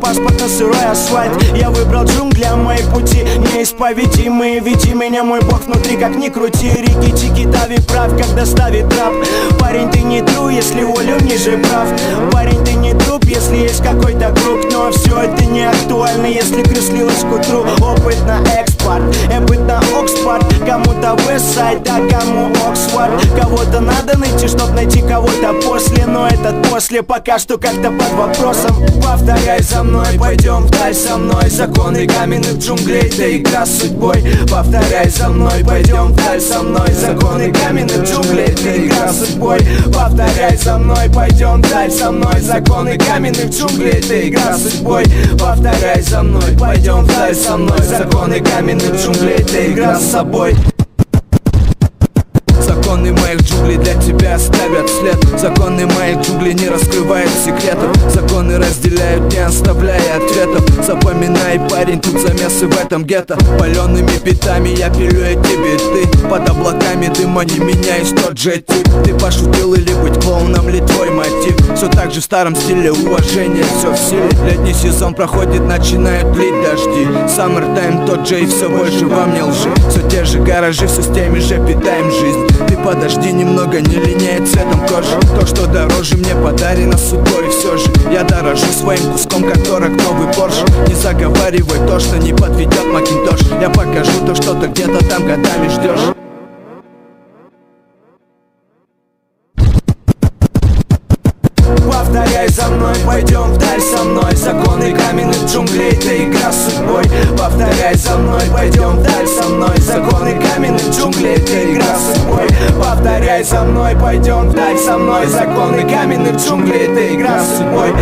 паспорт на сырой асфальт. Я выбрал джунгли, а мои пути неисповедимые. Веди меня, мой бог, внутри, как ни крути. Рики, чики, дави прав, когда ставит трап. Парень, ты не тру, если волю ниже прав. Парень, ты не труп, если есть какой-то круг. Но все это не актуально, если крыслилось к утру. Опыт на экспорт, эпит на Оксфорд. Кому-то Вестсайд, а кому Оксфорд. Кого-то надо найти, чтоб найти кого-то после. Но этот после пока что как-то под вопросом. Повторяй за мной, пойдем вдаль со мной. Законы каменных джунглей, это игра с судьбой. Повторяй за мной, пойдем вдаль со мной. Законы каменных джунглей, это игра с судьбой. Повторяй за мной, пойдем вдаль со мной. Законы каменных джунглей, это игра с судьбой. Повторяй за мной, пойдем вдаль со мной. Законы каменных джунглей, это игра с собой. Законы моих джунглей для тебя оставят след. Законы моих джунглей не раскрывают секретов. Законы разделяют, не оставляя ответов. Запоминай, парень, тут замесы в этом гетто. Палеными битами я пилю эти биты. Под облаками дыма не меняешь тот же тип. Ты пошутил или быть клоуном ли твой мотив? Все так же в старом стиле, уважение все в силе. Летний сезон проходит, начинают лить дожди. Summertime тот же и все больше во мне лжи. Все те же гаражи, все с теми же питаем жизнь. Ты подожди немного, не линяет цветом кожи. То, что дороже, мне подарено судьбой. Все же я дорожу своим куском, как дорог новый Порш. Не заговаривай то, что не подведет Макинтош. Я покажу то, что ты где-то там годами ждешь. Повторяй за мной, пойдем вдаль со мной. Законы каменных джунглей, это игра с судьбой. Повторяй за мной, пойдем вдаль со мной. Законы каменных джунглей, это игра с судьбой. Повторяй за мной, пойдем вдаль со мной. Законы каменных джунглей, это игра с судьбой.